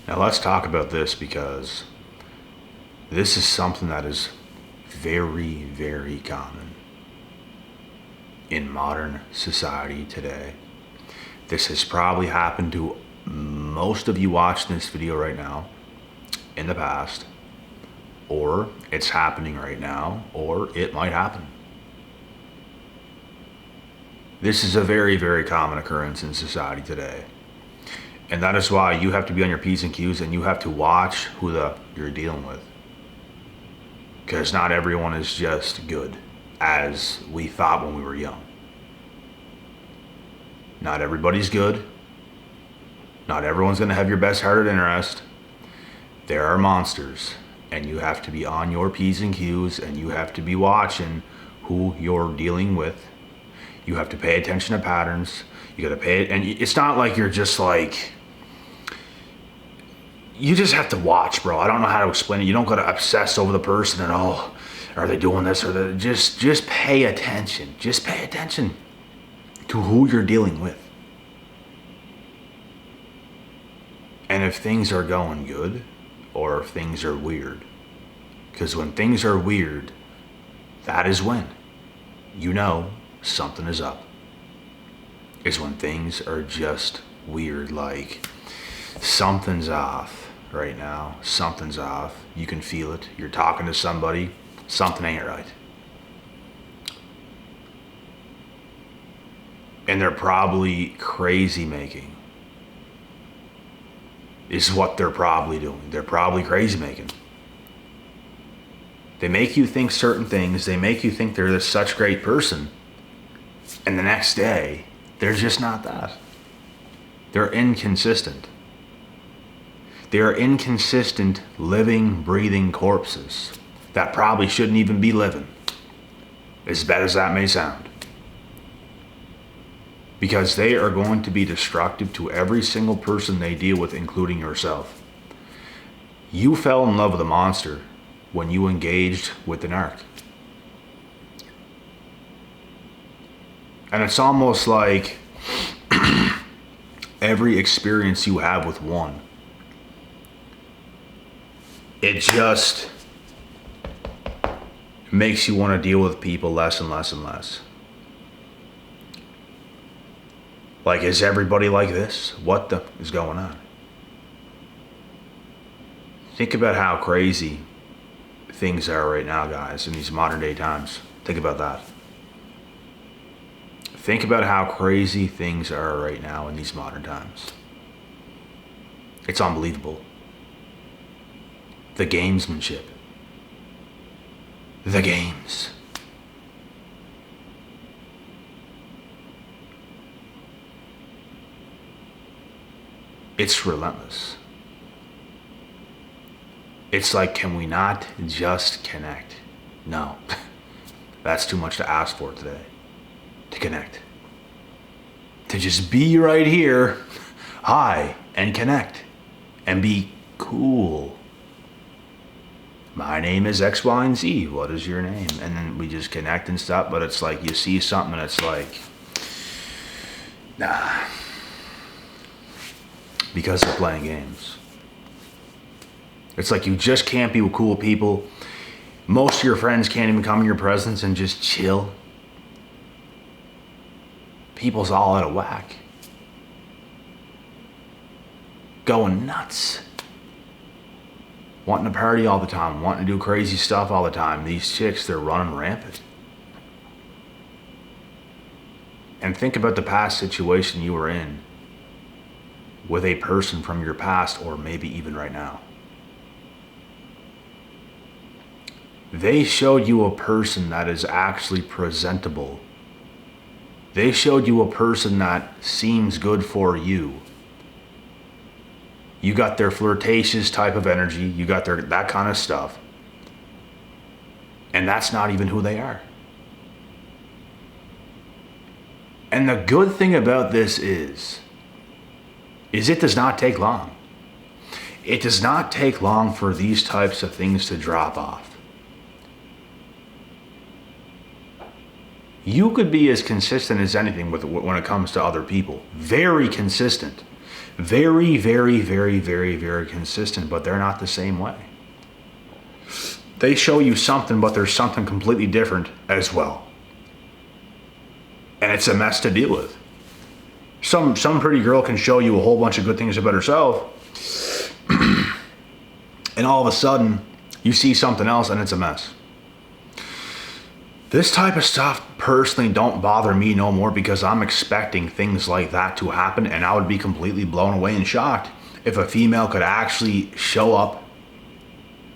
Now let's talk about this, because this is something that is very, very common in modern society today. This has probably happened to most of you watching this video right now in the past, or it's happening right now, or it might happen. This is a very, very common occurrence in society today. And that is why you have to be on your P's and Q's, and you have to watch who you're dealing with. Because not everyone is just good as we thought when we were young. Not everybody's good. Not everyone's going to have your best hearted interest. There are monsters, and you have to be on your P's and Q's, and you have to be watching who you're dealing with. You have to pay attention to patterns. You got to pay it, and it's not like you're just like, you just have to watch, bro. I don't know how to explain it. You don't got to obsess over the person and, oh, are they doing this or that? Just pay attention. Just pay attention to who you're dealing with. And if things are going good, or if things are weird. Because when things are weird, that is when you know something is up. Is when things are just weird, like something's off right now. Something's off. You can feel it. You're talking to somebody. Something ain't right. And they're probably crazy making. Is what they're probably doing. They're probably crazy making. They make you think certain things. They make you think they're this such great person. And the next day, they're just not that. They're inconsistent. They are inconsistent, living, breathing corpses that probably shouldn't even be living, as bad as that may sound. Because they are going to be destructive to every single person they deal with, including yourself. You fell in love with a monster when you engaged with the narc. And it's almost like every experience you have with one, it just makes you want to deal with people less and less and less. Like, is everybody like this? What the is going on? Think about how crazy things are right now, guys, in these modern day times. Think about that. Think about how crazy things are right now in these modern times. It's unbelievable. The gamesmanship. The games. It's relentless. It's like, can we not just connect? No. That's too much to ask for today. To connect. To just be right here, hi, and connect. And be cool. My name is X, Y, and Z. What is your name? And then we just connect and stuff, but it's like you see something and it's like, nah. Because they're playing games. It's like you just can't be with cool people. Most of your friends can't even come in your presence and just chill. People's all out of whack. Going nuts. Wanting to party all the time. Wanting to do crazy stuff all the time. These chicks, they're running rampant. And think about the past situation you were in with a person from your past, or maybe even right now. They showed you a person that is actually presentable. They showed you a person that seems good for you. You got their flirtatious type of energy. You got their that kind of stuff. And that's not even who they are. And the good thing about this is it does not take long. It does not take long for these types of things to drop off. You could be as consistent as anything when it comes to other people. Very consistent. Very, very, very, very, very consistent, but they're not the same way. They show you something, but there's something completely different as well. And it's a mess to deal with. Some pretty girl can show you a whole bunch of good things about herself, and all of a sudden, you see something else and it's a mess. This type of stuff personally don't bother me no more, because I'm expecting things like that to happen, and I would be completely blown away and shocked if a female could actually show up.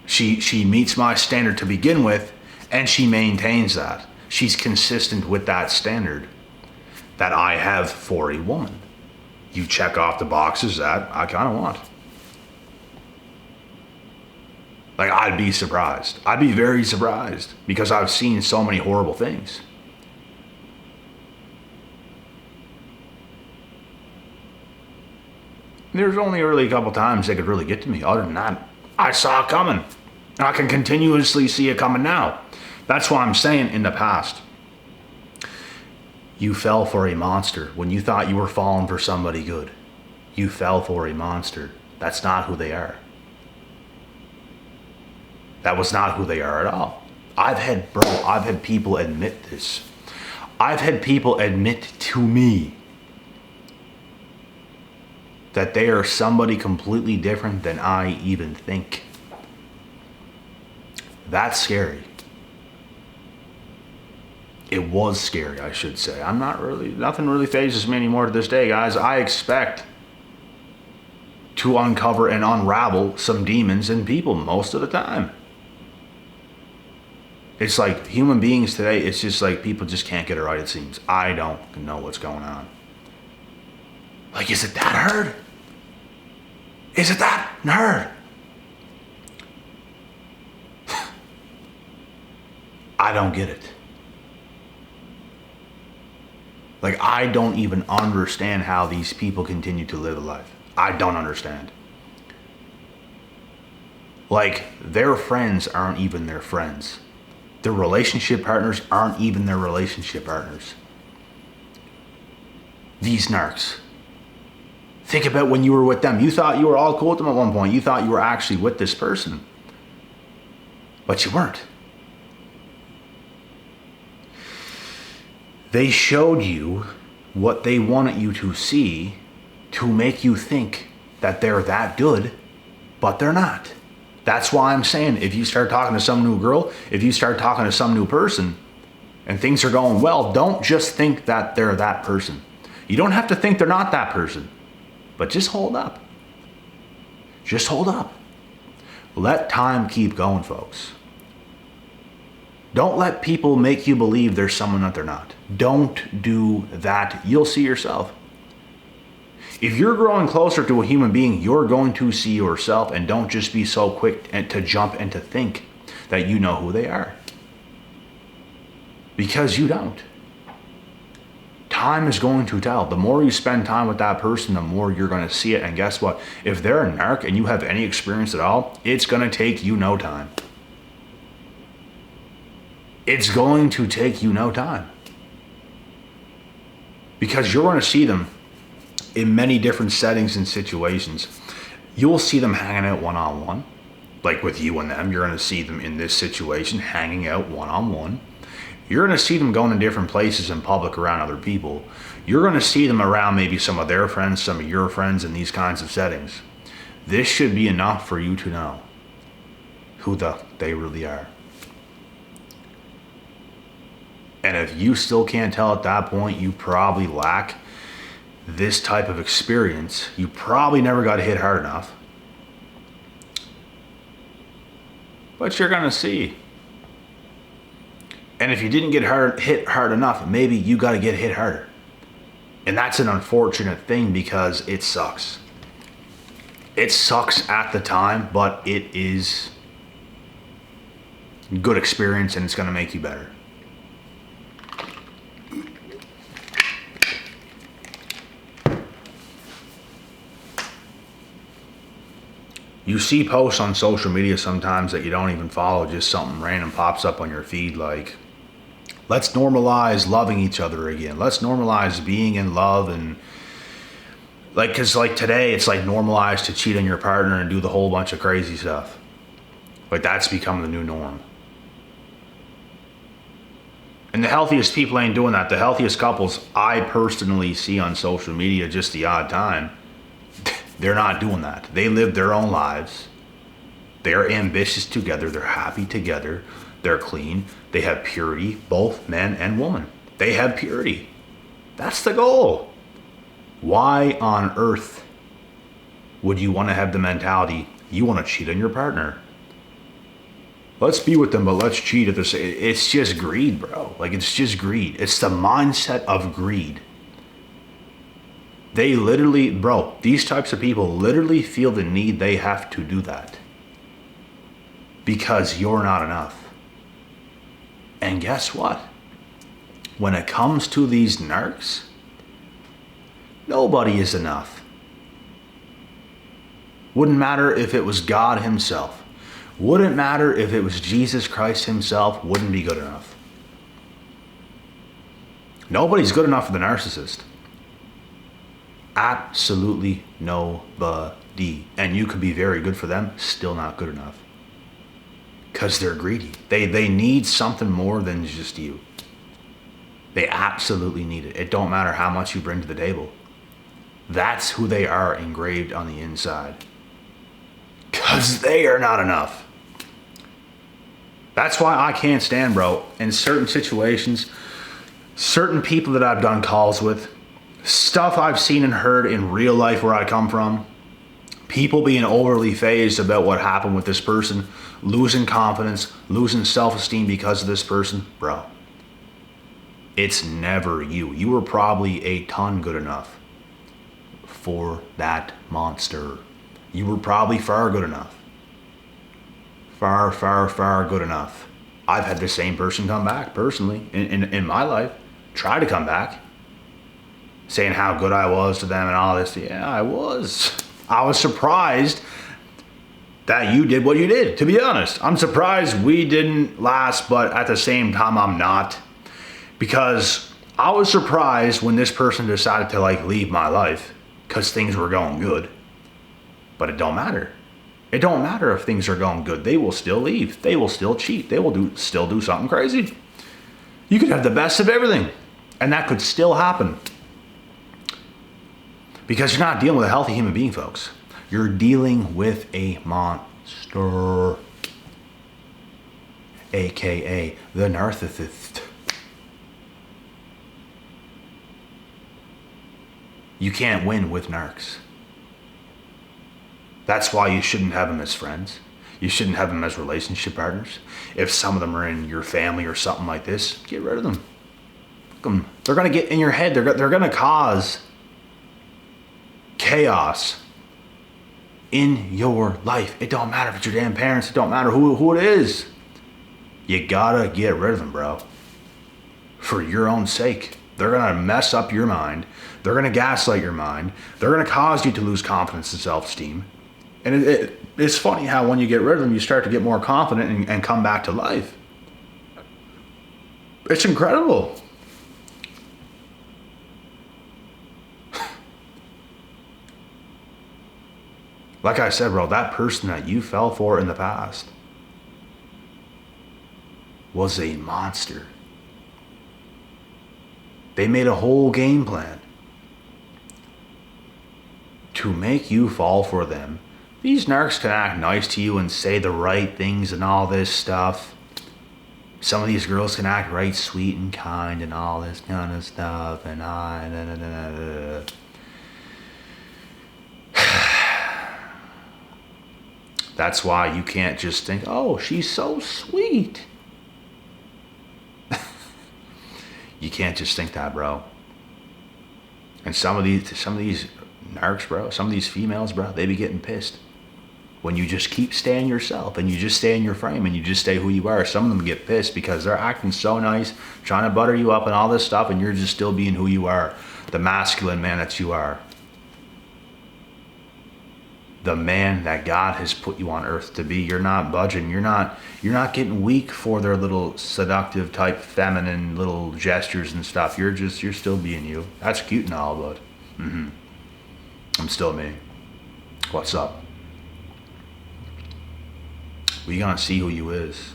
She meets my standard to begin with, and she maintains that. She's consistent with that standard that I have for a woman. You check off the boxes that I kind of want. Like, I'd be surprised. I'd be very surprised, because I've seen so many horrible things. There's only really a couple times they could really get to me. Other than that, I saw it coming. I can continuously see it coming now. That's why I'm saying in the past, you fell for a monster when you thought you were falling for somebody good. You fell for a monster. That's not who they are. That was not who they are at all. I've had people admit this. I've had people admit to me that they are somebody completely different than I even think. That's scary. It was scary, I should say. Nothing really phases me anymore to this day, guys. I expect to uncover and unravel some demons in people most of the time. It's like human beings today, it's just like people just can't get it right, it seems. I don't know what's going on. Like, is it that hard? Is it that nerd? I don't get it. Like, I don't even understand how these people continue to live a life. I don't understand. Like, their friends aren't even their friends. Their relationship partners aren't even their relationship partners. These narcs. Think about when you were with them. You thought you were all cool with them at one point. You thought you were actually with this person. But you weren't. They showed you what they wanted you to see to make you think that they're that good, but they're not. That's why I'm saying, if you start talking to some new girl, if you start talking to some new person, and things are going well, don't just think that they're that person. You don't have to think they're not that person, but just hold up. Just hold up. Let time keep going, folks. Don't let people make you believe there's someone that they're not. Don't do that. You'll see yourself. If you're growing closer to a human being, you're going to see yourself, and don't just be so quick to jump and to think that you know who they are. Because you don't. Time is going to tell. The more you spend time with that person, the more you're going to see it. And guess what? If they're a narc and you have any experience at all, it's going to take you no time. It's going to take you no time. Because you're going to see them in many different settings and situations. You'll see them hanging out one-on-one, like with you and them. You're going to see them in this situation hanging out one-on-one. You're going to see them going to different places in public around other people. You're going to see them around maybe some of their friends, some of your friends in these kinds of settings. This should be enough for you to know who they really are. And if you still can't tell at that point, you probably lack this type of experience. You probably never got hit hard enough. But you're going to see. And if you didn't get hit hard enough, maybe you got to get hit harder. And that's an unfortunate thing, because it sucks. It sucks at the time, but it is good experience, and it's going to make you better. You see posts on social media sometimes that you don't even follow, just something random pops up on your feed like, let's normalize loving each other again. Let's normalize being in love. And Like, cause like today it's like normalized to cheat on your partner and do the whole bunch of crazy stuff. Like that's become the new norm. And the healthiest people ain't doing that. The healthiest couples I personally see on social media just the odd time, they're not doing that. They live their own lives. They're ambitious together. They're happy together. They're clean. They have purity, both men and women. They have purity. That's the goal. Why on earth would you want to have the mentality you want to cheat on your partner? Let's be with them, but let's cheat at the same. It's just greed, bro. Like, it's just greed. It's the mindset of greed. They literally, bro, these types of people literally feel the need they have to do that. Because you're not enough. And guess what? When it comes to these narcs, nobody is enough. Wouldn't matter if it was God himself. Wouldn't matter if it was Jesus Christ himself. Wouldn't be good enough. Nobody's good enough for the narcissist. Absolutely nobody. And you could be very good for them, still not good enough. Because they're greedy. They need something more than just you. They absolutely need it. It don't matter how much you bring to the table. That's who they are engraved on the inside. Because they are not enough. That's why I can't stand, bro, in certain situations, certain people that I've done calls with, stuff I've seen and heard in real life where I come from, people being overly phased about what happened with this person, losing confidence, losing self-esteem because of this person, bro. It's never you. You were probably a ton good enough for that monster. You were probably far good enough. Far, far, far good enough. I've had the same person come back personally in my life. Try to come back. Saying how good I was to them and all this. Yeah, I was. I was surprised that you did what you did, to be honest. I'm surprised we didn't last, but at the same time, I'm not. Because I was surprised when this person decided to like leave my life because things were going good. But it don't matter. It don't matter if things are going good. They will still leave. They will still cheat. They will still do something crazy. You could have the best of everything, and that could still happen. Because you're not dealing with a healthy human being, folks. You're dealing with a monster. AKA the narcissist. You can't win with narcs. That's why you shouldn't have them as friends. You shouldn't have them as relationship partners. If some of them are in your family or something like this, get rid of them. They're going to get in your head. They're going to cause chaos in your life. It don't matter if it's your damn parents. It don't matter who it is. You gotta get rid of them, bro. For your own sake. They're going to mess up your mind. They're going to gaslight your mind. They're going to cause you to lose confidence and self-esteem. And it's funny how when you get rid of them, you start to get more confident and come back to life. It's incredible. Like I said, bro, that person that you fell for in the past was a monster. They made a whole game plan to make you fall for them. These narcs can act nice to you and say the right things and all this stuff. Some of these girls can act right sweet and kind and all this kind of stuff. And that's why you can't just think, oh, she's so sweet. You can't just think that, bro. And some of these narcs, bro, some of these females, bro, they be getting pissed. When you just keep staying yourself and you just stay in your frame and you just stay who you are, some of them get pissed because they're acting so nice, trying to butter you up and all this stuff, and you're just still being who you are, the masculine man that you are. The man that God has put you on earth to be. You're not budging. You're not getting weak for their little seductive type feminine little gestures and stuff. You're still being you. That's cute and all, but I'm still me. What's up? We gonna see who you is.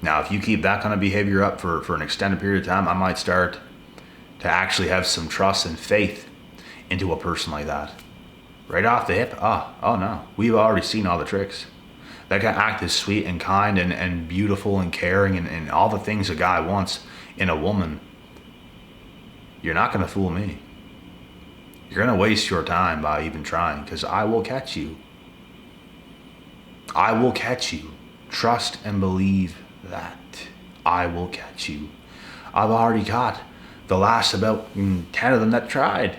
Now, if you keep that kind of behavior up for an extended period of time, I might start to actually have some trust and faith into a person like that. Right off the hip, oh no, we've already seen all the tricks. That guy act is sweet and kind and beautiful and caring and all the things a guy wants in a woman. You're not gonna fool me. You're gonna waste your time by even trying, because I will catch you. I will catch you. Trust and believe that. I will catch you. I've already caught the last about 10 of them that tried.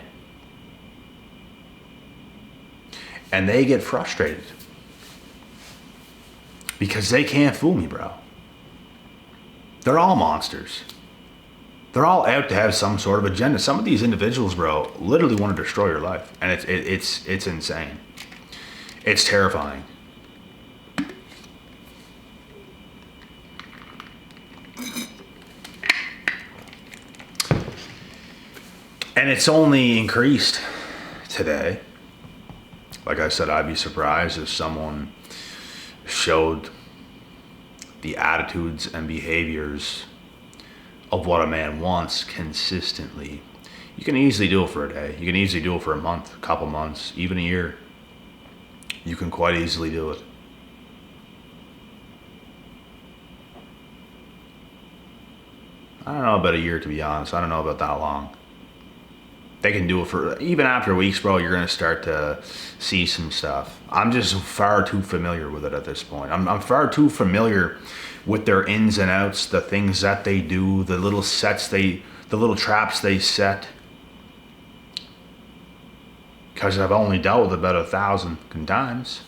And they get frustrated because they can't fool me, bro. They're all monsters. They're all out to have some sort of agenda. Some of these individuals, bro, literally want to destroy your life. And it's insane. It's terrifying. And it's only increased today. Like I said, I'd be surprised if someone showed the attitudes and behaviors of what a man wants consistently. You can easily do it for a day. You can easily do it for a month, a couple months, even a year. You can quite easily do it. I don't know about a year, to be honest. I don't know about that long. They can do it for, even after weeks, bro, you're going to start to see some stuff. I'm just far too familiar with it at this point. I'm far too familiar with their ins and outs, the things that they do, the little little traps they set. Because I've only dealt with about 1,000 times.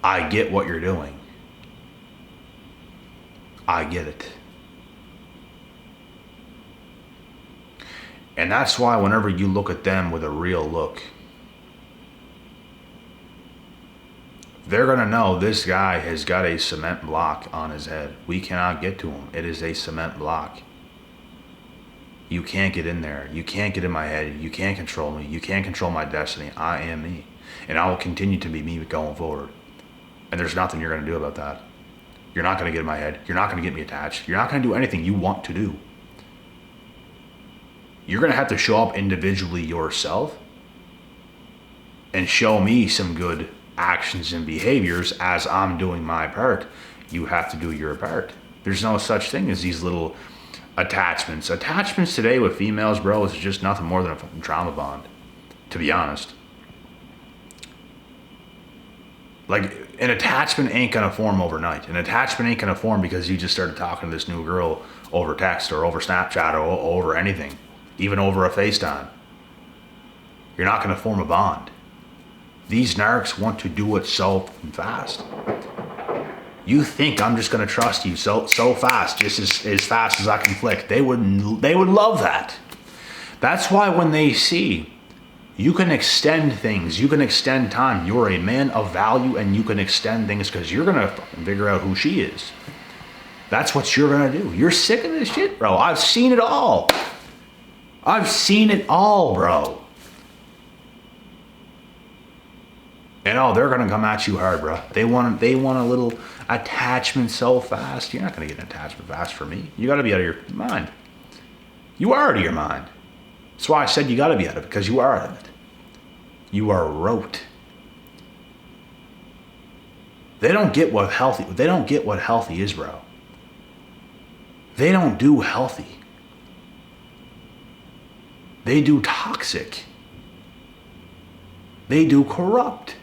I get what you're doing. I get it. And that's why whenever you look at them with a real look, they're going to know this guy has got a cement block on his head. We cannot get to him. It is a cement block. You can't get in there. You can't get in my head. You can't control me. You can't control my destiny. I am me. And I will continue to be me going forward. And there's nothing you're going to do about that. You're not going to get in my head. You're not going to get me attached. You're not going to do anything you want to do. You're going to have to show up individually yourself and show me some good actions and behaviors as I'm doing my part. You have to do your part. There's no such thing as these little attachments. Attachments today with females, bro, is just nothing more than a fucking trauma bond, to be honest. Like, an attachment ain't gonna form overnight. An attachment ain't gonna form because you just started talking to this new girl over text or over Snapchat or over anything, even over a FaceTime. You're not gonna form a bond. These narcs want to do it so fast. You think I'm just gonna trust you so fast, just as fast as I can flick. They would love that. That's why when they see you can extend things, you can extend time. You're a man of value and you can extend things because you're going to figure out who she is. That's what you're going to do. You're sick of this shit, bro. I've seen it all. I've seen it all, bro. And they're going to come at you hard, bro. They want a little attachment so fast. You're not going to get an attachment fast for me. You got to be out of your mind. You are out of your mind. That's why I said you got to be out of it, because you are out of it. You are rote. They don't get what healthy is, bro. They don't do healthy. They do toxic. They do corrupt.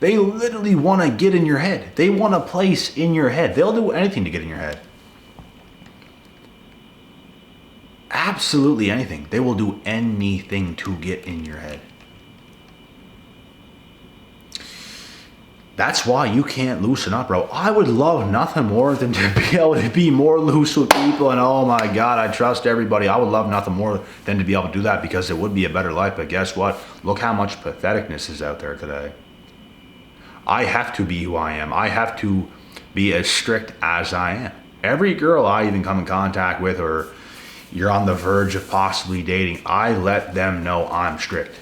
They literally want to get in your head. They want a place in your head. They'll do anything to get in your head. Absolutely anything. They will do anything to get in your head. That's why you can't loosen up, bro. I would love nothing more than to be able to be more loose with people and, oh my God, I trust everybody. I would love nothing more than to be able to do that, because it would be a better life. But guess what? Look how much patheticness is out there today. I have to be who I am. I have to be as strict as I am. Every girl I even come in contact with, or you're on the verge of possibly dating, I let them know I'm strict.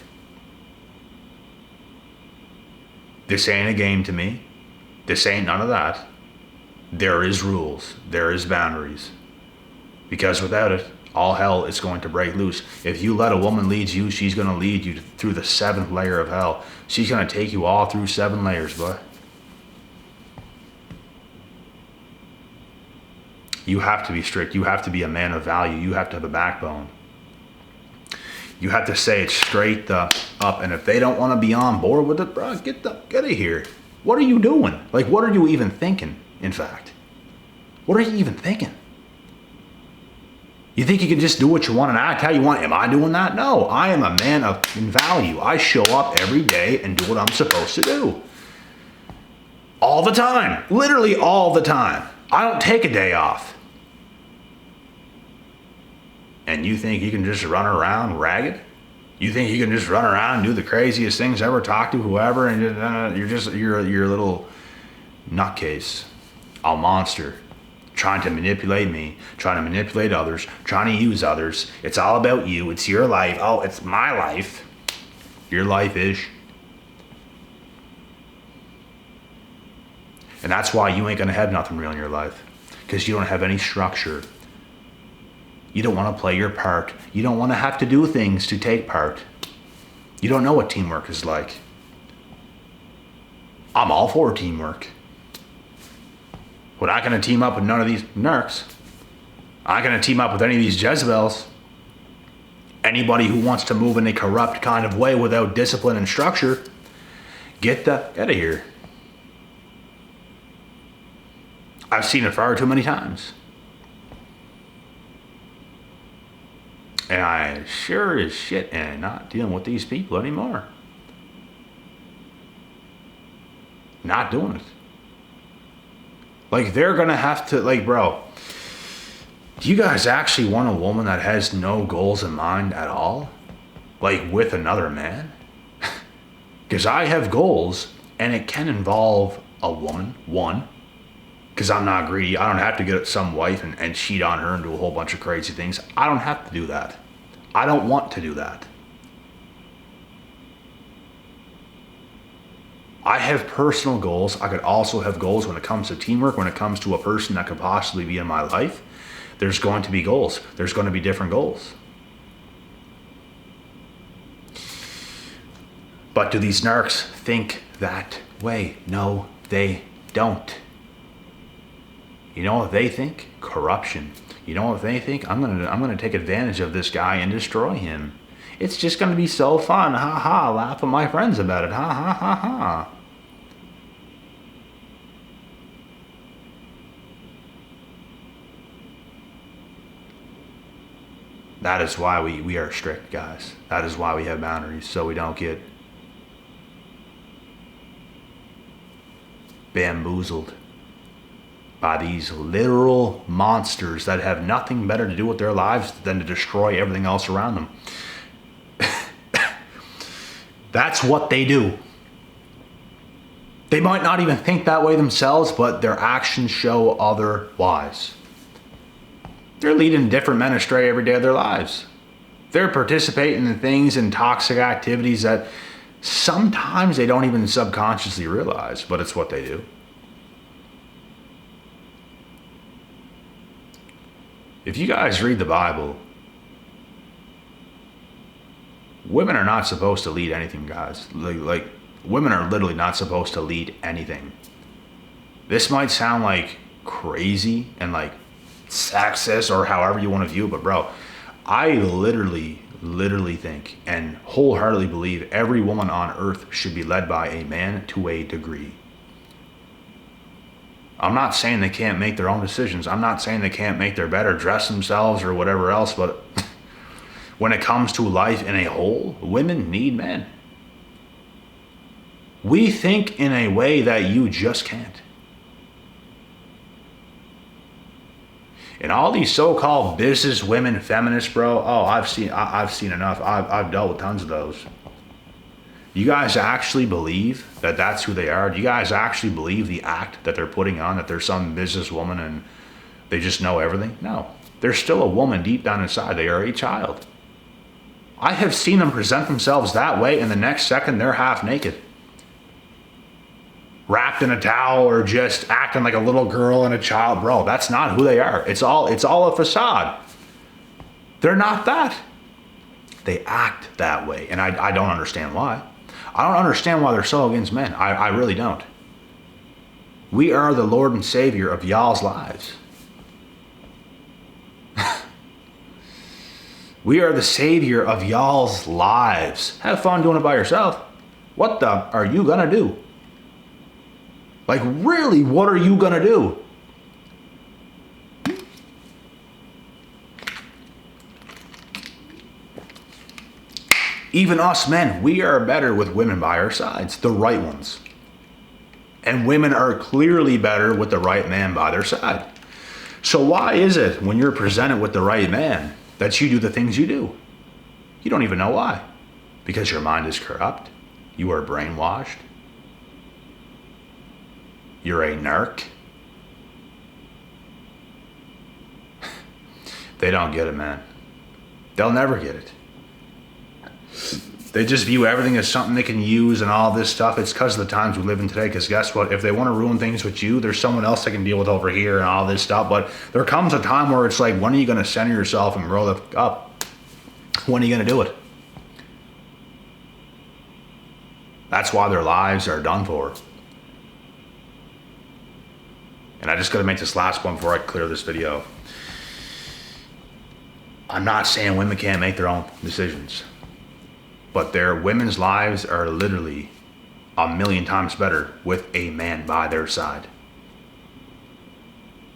This ain't a game to me. This ain't none of that. There is rules. There is boundaries. Because without it, all hell is going to break loose. If you let a woman lead you, she's going to lead you through the 7th layer of hell. She's going to take you all through 7 layers, boy. You have to be strict. You have to be a man of value. You have to have a backbone. You have to say it straight up. And if they don't want to be on board with it, bro, get out of here. What are you doing? Like, what are you even thinking, in fact? What are you even thinking? You think you can just do what you want and act how you want? Am I doing that? No, I am a man of value. I show up every day and do what I'm supposed to do. All the time. Literally all the time. I don't take a day off. And you think you can just run around ragged? You think you can just run around and do the craziest things ever, talk to whoever, and you're a little nutcase, a monster, trying to manipulate me, trying to manipulate others, trying to use others. It's all about you. It's your life. Oh, it's my life. Your life-ish. And that's why you ain't gonna have nothing real in your life, because you don't have any structure. You don't want to play your part. You don't want to have to do things to take part. You don't know what teamwork is like. I'm all for teamwork. We're not going to team up with none of these narcs. I'm not going to team up with any of these Jezebels. Anybody who wants to move in a corrupt kind of way without discipline and structure, get out of here. I've seen it far too many times. And I sure as shit am not dealing with these people anymore. Not doing it. Like, they're gonna have to, like, bro, do you guys actually want a woman that has no goals in mind at all? Like, with another man? Because I have goals, and it can involve a woman, one, because I'm not greedy. I don't have to get some wife and cheat on her and do a whole bunch of crazy things. I don't have to do that. I don't want to do that. I have personal goals. I could also have goals when it comes to teamwork, when it comes to a person that could possibly be in my life. There's going to be goals. There's going to be different goals. But do these narcs think that way? No, they don't. You know what they think? Corruption. You know what they think? I'm gonna take advantage of this guy and destroy him. It's just gonna be so fun. Ha ha. Laugh at my friends about it. Ha ha ha ha. That is why we are strict, guys. That is why we have boundaries, so we don't get bamboozled by these literal monsters that have nothing better to do with their lives than to destroy everything else around them. That's what they do. They might not even think that way themselves, but their actions show otherwise. They're leading different men astray every day of their lives. They're participating in things and toxic activities that sometimes they don't even subconsciously realize, but it's what they do. If you guys read the Bible, women are not supposed to lead anything, guys. Like women are literally not supposed to lead anything. This might sound like crazy and like sexist or however you want to view it, but bro, I literally think and wholeheartedly believe every woman on earth should be led by a man to a degree. I'm not saying they can't make their own decisions. I'm not saying they can't make their bed or dress themselves or whatever else, but when it comes to life in a whole, women need men. We think in a way that you just can't. And all these so-called business women, feminists, bro, oh, I've seen enough. I've dealt with tons of those. You guys actually believe that that's who they are? Do you guys actually believe the act that they're putting on, that they're some businesswoman and they just know everything? No. They're still a woman deep down inside. They are a child. I have seen them present themselves that way, and the next second they're half naked, wrapped in a towel, or just acting like a little girl and a child. Bro, that's not who they are. It's all a facade. They're not that. They act that way, and I don't understand why. I don't understand why they're so against men. I really don't. We are the Lord and Savior of y'all's lives. We are the Savior of y'all's lives. Have fun doing it by yourself. What the are you gonna do? Like, really, what are you gonna do? Even us men, we are better with women by our sides, the right ones. And women are clearly better with the right man by their side. So why is it when you're presented with the right man that you do the things you do? You don't even know why. Because your mind is corrupt. You are brainwashed. You're a narc. They don't get it, man. They'll never get it. They just view everything as something they can use and all this stuff. It's because of the times we live in today. Because guess what? If they want to ruin things with you, there's someone else they can deal with over here and all this stuff. But there comes a time where it's like, when are you going to center yourself and grow up? When are you going to do it? That's why their lives are done for. And I just got to make this last one before I clear this video. I'm not saying women can't make their own decisions, but their women's lives are literally a million times better with a man by their side.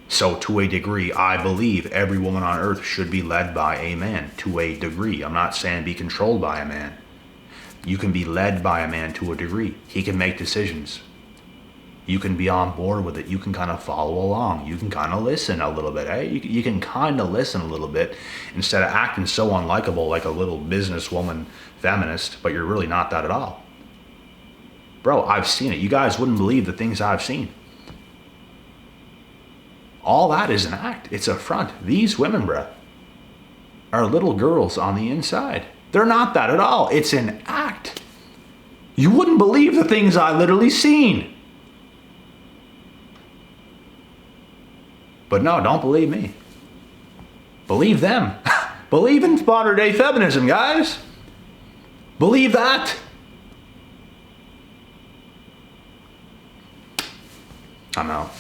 So to a degree, I believe every woman on earth should be led by a man to a degree. I'm not saying be controlled by a man. You can be led by a man to a degree. He can make decisions. You can be on board with it. You can kind of follow along. You can kind of listen a little bit. Eh? You can kind of listen a little bit instead of acting so unlikable like a little businesswoman feminist, but you're really not that at all. Bro, I've seen it. You guys wouldn't believe the things I've seen. All that is an act. It's a front. These women, bro, are little girls on the inside. They're not that at all. It's an act. You wouldn't believe the things I literally seen. But no, don't believe me. Believe them. Believe in modern day feminism, guys. Believe that. I'm out.